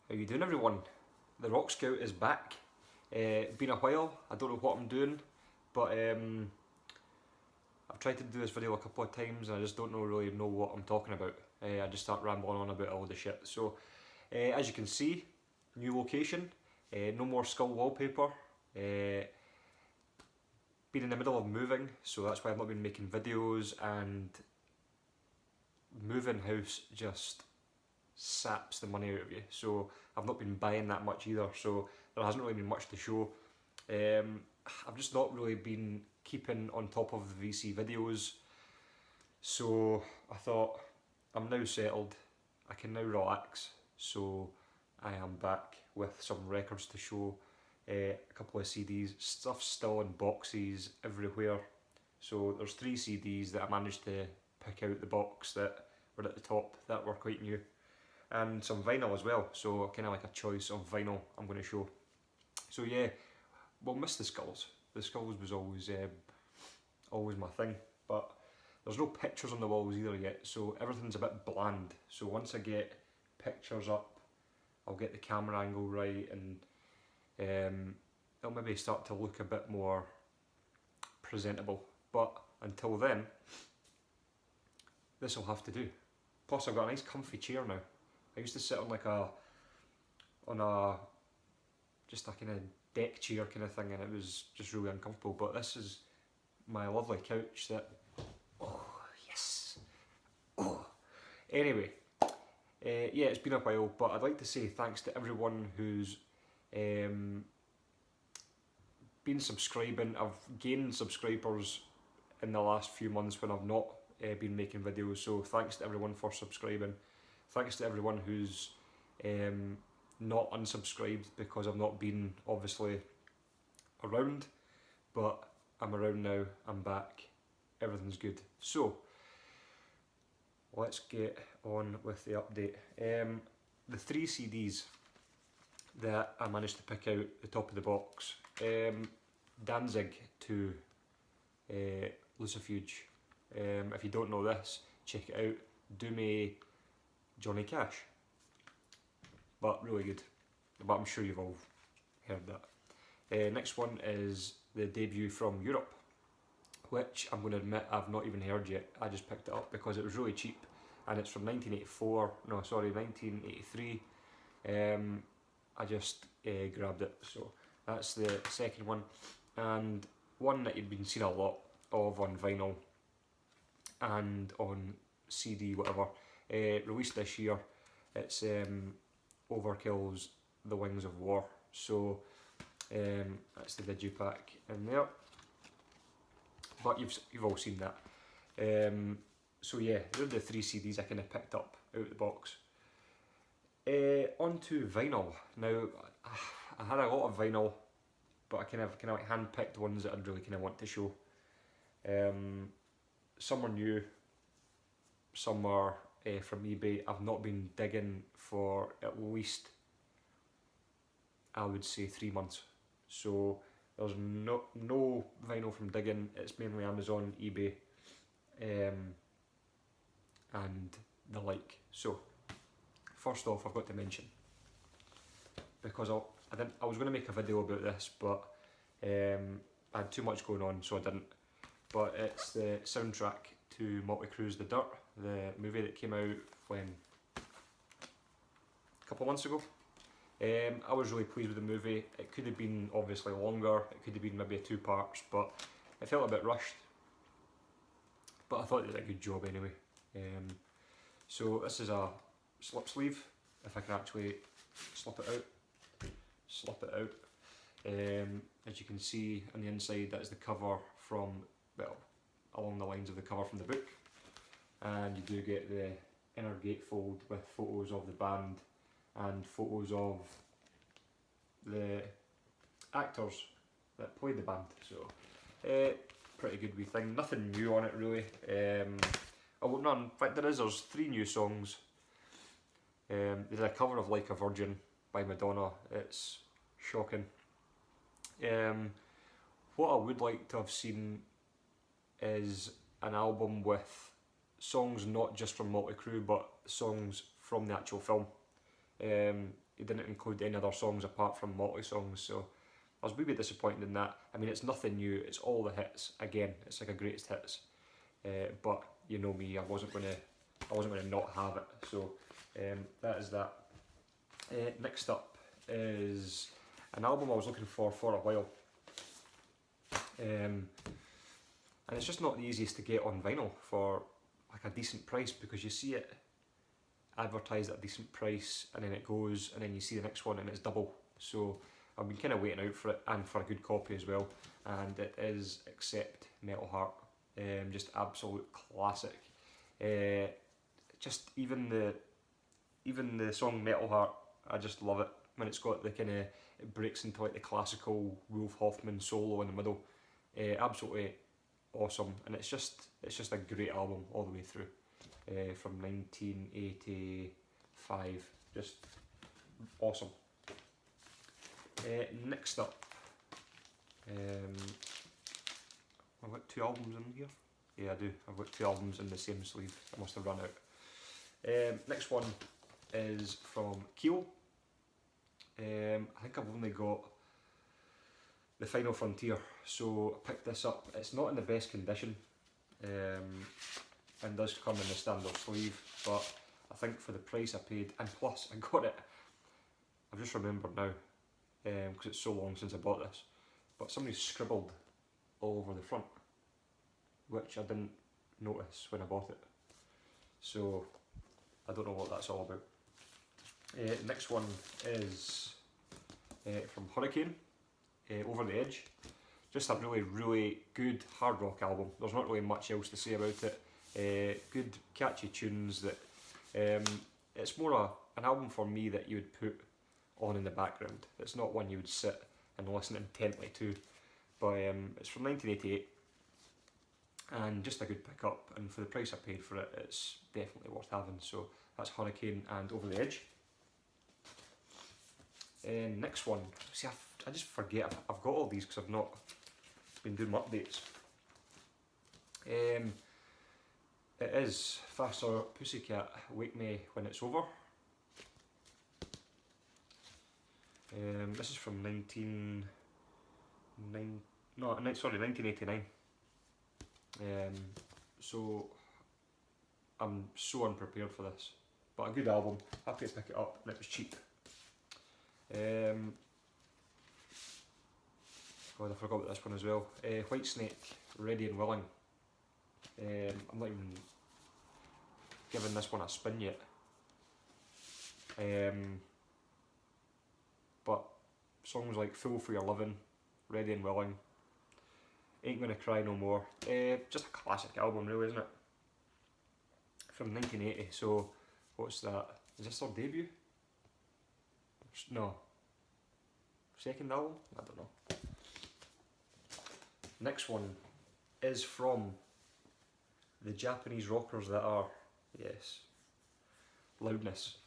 How you doing, everyone? The Rock Scout is back. Been a while, I don't know what I'm doing, but I've tried to do this video a couple of times and I just don't really know what I'm talking about. I just start rambling on about all the shit. So, as you can see, new location, no more skull wallpaper. Been in the middle of moving, so that's why I've not been making videos, and moving house just saps the money out of you. So I've not been buying that much either, so there hasn't really been much to show. I've just not really been keeping on top of the VC videos, so I thought I'm now settled, I can now relax, so I am back with some records to show, a couple of CDs, stuff still in boxes everywhere. So there's 3 CDs that I managed to pick out the box that were at the top that were quite new, and some vinyl as well, so kind of like a choice of vinyl I'm going to show. So yeah, we'll miss the skulls. The skulls was always my thing, but there's no pictures on the walls either yet, so everything's a bit bland. So once I get pictures up, I'll get the camera angle right, and it'll maybe start to look a bit more presentable. But until then, this will have to do. Plus I've got a nice comfy chair now. I used to sit on just a kind of deck chair kind of thing, and it was just really uncomfortable, but this is my lovely couch that, oh yes, oh. Anyway, yeah, it's been a while, but I'd like to say thanks to everyone who's been subscribing. I've gained subscribers in the last few months when I've not been making videos, so thanks to everyone for subscribing. Thanks to everyone who's not unsubscribed because I've not been obviously around, but I'm around now, I'm back, everything's good. So let's get on with the update. The 3 CDs that I managed to pick out the top of the box, Danzig to Lucifuge. If you don't know this, check it out. Do me Johnny Cash, but really good, but I'm sure you've all heard that. Next one is the debut from Europe, which I'm going to admit I've not even heard yet. I just picked it up because it was really cheap, and it's from 1983. I just grabbed it, so that's the second one, and one that you'd been seeing a lot of on vinyl and on CD, whatever, released this year. It's Overkill's The Wings of War. So that's the digipack in there, but you've all seen that. So yeah, they're the 3 CDs I kind of picked up out of the box. On to vinyl. Now, I had a lot of vinyl, but I kind of like hand-picked ones that I'd really kind of want to show. Some are new, some are from eBay. I've not been digging for at least, I would say, 3 months. So there's no vinyl from digging. It's mainly Amazon, eBay, and the like. So first off, I've got to mention, because I was going to make a video about this, but I had too much going on, so I didn't. But it's the soundtrack to Motley Crue's The Dirt, the movie that came out when, a couple of months ago. I was really pleased with the movie. It could have been obviously longer, it could have been maybe 2 parts, but it felt a bit rushed. But I thought it did a good job anyway. So this is a slip sleeve, if I can actually slip it out. As you can see on the inside, that is the cover from, well, along the lines of the cover from the book, and you do get the inner gatefold with photos of the band and photos of the actors that played the band. So pretty good wee thing. Nothing new on it really. Oh no, in fact there's 3 new songs. There's a cover of Like a Virgin by Madonna. It's shocking. What I would like to have seen is an album with songs not just from Motley Crue, but songs from the actual film. He didn't include any other songs apart from Motley songs, so I was a wee bit disappointed in that. I mean, it's nothing new, it's all the hits. Again, it's like a greatest hits. But you know me, I wasn't gonna not have it. So that is that. Next up is an album I was looking for a while. And it's just not the easiest to get on vinyl for like a decent price, because you see it advertised at a decent price and then it goes and then you see the next one and it's double. So I've been kind of waiting out for it, and for a good copy as well, and it is Accept Metal Heart. Just absolute classic. Just even the song Metal Heart, I just love it when it's got the kind of, it breaks into like the classical Wolf Hoffman solo in the middle. Absolutely awesome, and it's just a great album all the way through. From 1985, just awesome. Next up, I've got 2 albums in here. Yeah, I do. I've got 2 albums in the same sleeve. I must have run out. Next one is from Keel. I think I've only got The Final Frontier, so I picked this up. It's not in the best condition, and does come in the standard sleeve, but I think for the price I paid, and plus I got it, I've just remembered now, because it's so long since I bought this, but somebody scribbled all over the front, which I didn't notice when I bought it, so I don't know what that's all about. Next one is from Hurricane, Over the Edge. Just a really good hard rock album. There's not really much else to say about it. Good catchy tunes that it's more an album for me that you would put on in the background. It's not one you would sit and listen intently to, but it's from 1988 and just a good pickup, and for the price I paid for it, it's definitely worth having. So that's Hurricane and Over the Edge. Next one, see, I just forget I've got all these because I've not been doing my updates. It is Faster Pussycat, Wake Me When It's Over. This is from 1989. So I'm so unprepared for this, but a good album. Happy to pick it up, and it was cheap. God, I forgot about this one as well. Whitesnake, Ready and Willing. I'm not even giving this one a spin yet. But songs like Fool for Your Living, Ready and Willing, Ain't Gonna Cry No More. Just a classic album, really, isn't it? From 1980, so what's that? Is this their debut? No. Second album? I don't know. Next one is from the Japanese rockers that are, yes, Loudness.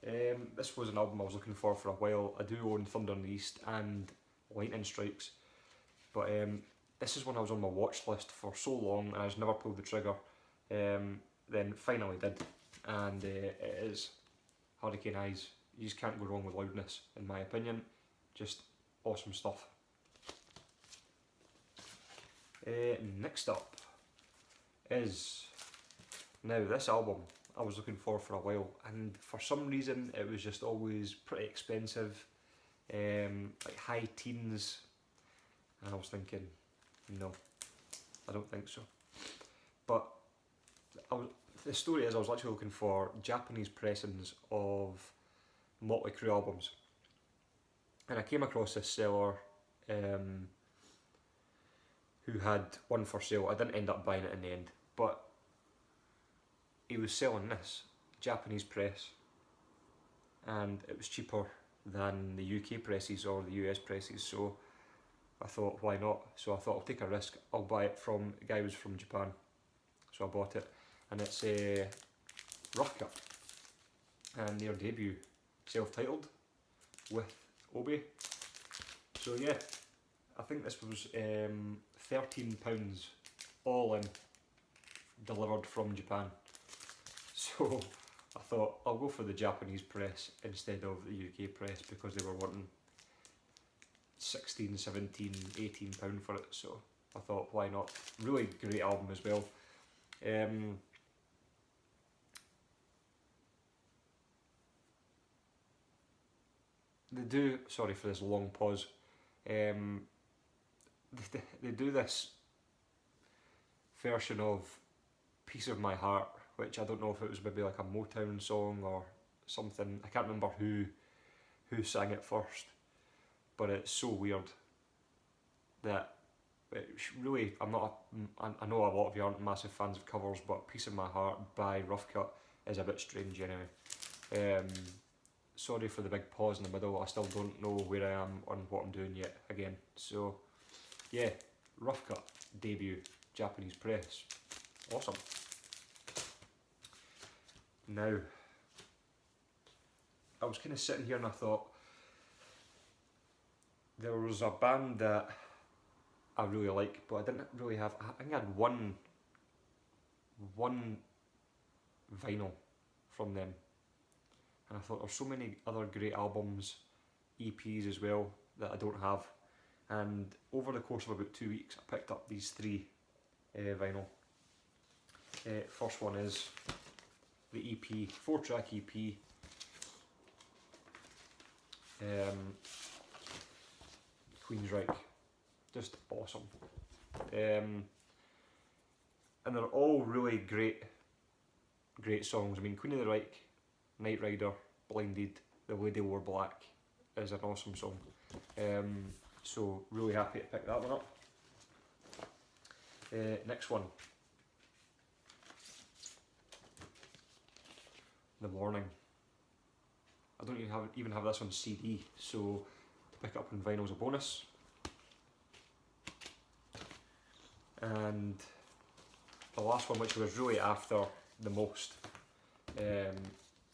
This was an album I was looking for a while. I do own Thunder in the East and Lightning Strikes, but this is one I was on my watch list for so long and I just never pulled the trigger. Then finally did, and it is Hurricane Eyes. You just can't go wrong with Loudness, in my opinion. Just awesome stuff. Next up is, now this album I was looking for a while, and for some reason it was just always pretty expensive, like high teens, and I was thinking, no, I don't think so. But the story is, I was actually looking for Japanese pressings of Motley Crue albums, and I came across this seller who had one for sale. I didn't end up buying it in the end, but he was selling this Japanese press, and it was cheaper than the UK presses or the US presses, so I thought, why not? So I thought, I'll take a risk, I'll buy it from, the guy was from Japan, so I bought it, and it's a Rough Cut, and their debut, self-titled, with Obi. So yeah, I think this was £13 all in, delivered from Japan. So I thought I'll go for the Japanese press instead of the UK press because they were wanting 16, 17, 18 pound for it, so I thought why not. Really great album as well. They do, sorry for this long pause, they do this version of Piece of My Heart, which I don't know if it was maybe like a Motown song or something. I can't remember who sang it first, but it's so weird that it's really, I know a lot of you aren't massive fans of covers, but Piece of My Heart by Rough Cut is a bit strange anyway. Sorry for the big pause in the middle, I still don't know where I am on what I'm doing yet again. So yeah, Rough Cut, debut, Japanese press, awesome. Now, I was kind of sitting here and I thought, there was a band that I really like, but I didn't really have, I think I had one vinyl from them. And I thought there's so many other great albums, EPs as well, that I don't have. And over the course of about 2 weeks, I picked up these 3 vinyl. First one is the EP, 4-track EP. Queensryche, just awesome. And they're all really great songs. I mean, Queen of the Reich, Night Rider, Blinded, The Lady Wore Black is an awesome song. So really happy to pick that one up. Next one, The Morning. I don't even have this on CD, so to pick up on vinyl is a bonus. And the last one, which I was really after the most,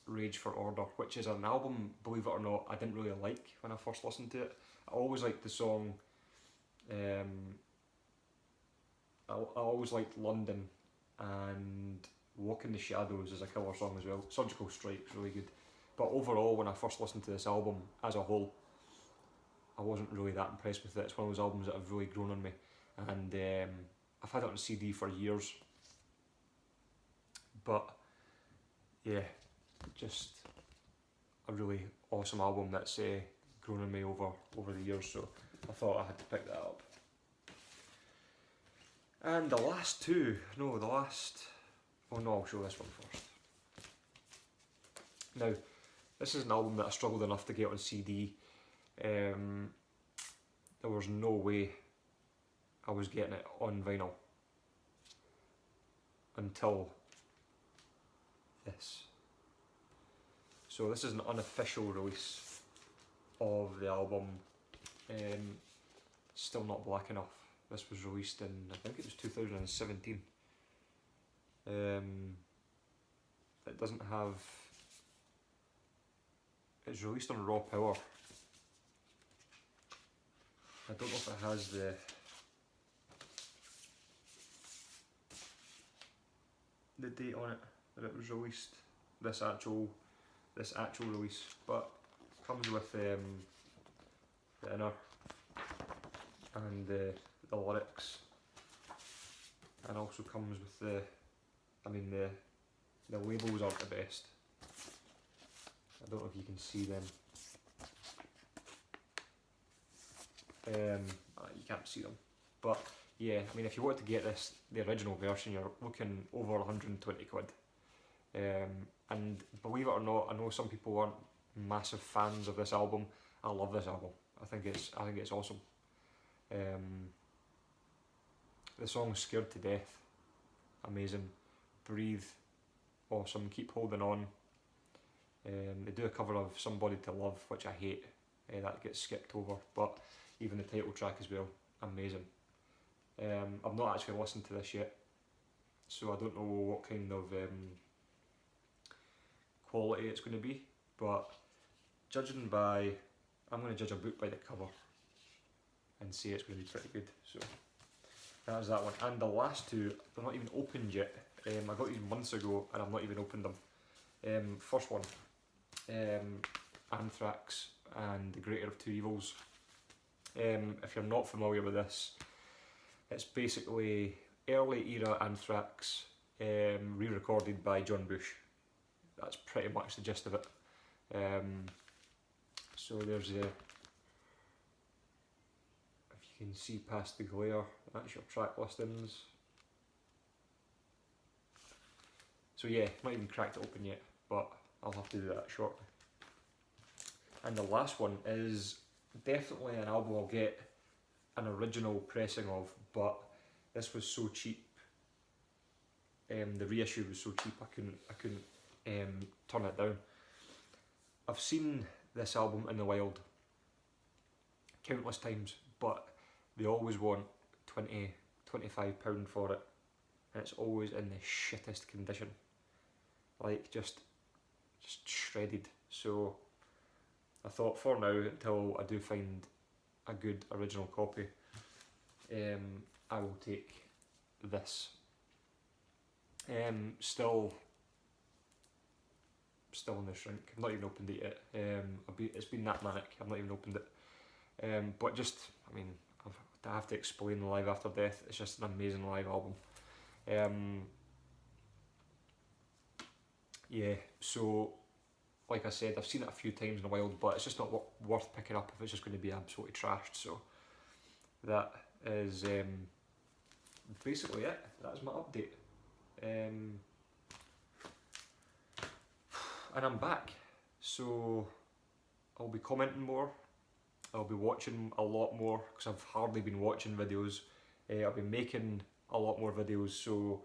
Rage for Order, which is an album, believe it or not, I didn't really like when I first listened to it. I always liked the song, I always liked London, and Walk in the Shadows is a killer song as well. Surgical Strike's really good. But overall, when I first listened to this album as a whole, I wasn't really that impressed with it. It's one of those albums that have really grown on me, and I've had it on CD for years. But yeah, just a really awesome album that's grown on me over the years, so I thought I had to pick that up. And the last two, oh no, I'll show this one first. Now, this is an album that I struggled enough to get on CD. There was no way I was getting it on vinyl until this. So this is an unofficial release of the album, Still Not Black Enough. This was released in, I think it was 2017. It doesn't have, it's released on Raw Power. I don't know if it has the date on it that it was released, this actual release, but it comes with the inner and the lyrics, and also comes with the labels aren't the best. I don't know if you can see them. You can't see them, but yeah, I mean, if you want to get this, the original version, you're looking over 120 quid. And believe it or not, I know some people aren't massive fans of this album. I love this album. I think it's awesome. The song Scared to Death, amazing. Breathe, awesome. Keep Holding On. They do a cover of Somebody to Love, which I hate. That gets skipped over, but even the title track as well, amazing. I've not actually listened to this yet, so I don't know what kind of quality it's going to be, but judging by, I'm going to judge a book by the cover and say it's going to be pretty good. So that's that one. And the last two, they're not even opened yet. I got these months ago and I've not even opened them. First one, Anthrax and The Greater of Two Evils. If you're not familiar with this, it's basically early era Anthrax, re-recorded by John Bush. That's pretty much the gist of it. So there's a, if you can see past the glare, that's your track listings. So yeah, not even cracked it open yet, but I'll have to do that shortly. And the last one is definitely an album I'll get an original pressing of, but this was so cheap. The reissue was so cheap I couldn't turn it down. I've seen this album in the wild countless times, but they always want £20–25 for it, and it's always in the shittest condition, like just shredded. So I thought for now, until I do find a good original copy, I will take this. Still in the shrink. I've not even opened it yet. It's been that manic. I've not even opened it. But just, I mean, I have to explain Live After Death. It's just an amazing live album. Yeah. So, like I said, I've seen it a few times in the wild, but it's just not worth picking up if it's just going to be absolutely trashed. So that is basically it. That's my update. And I'm back, so I'll be commenting more, I'll be watching a lot more, because I've hardly been watching videos. I'll be making a lot more videos, so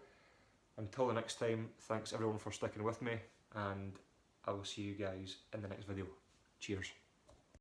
until the next time, thanks everyone for sticking with me, and I will see you guys in the next video. Cheers.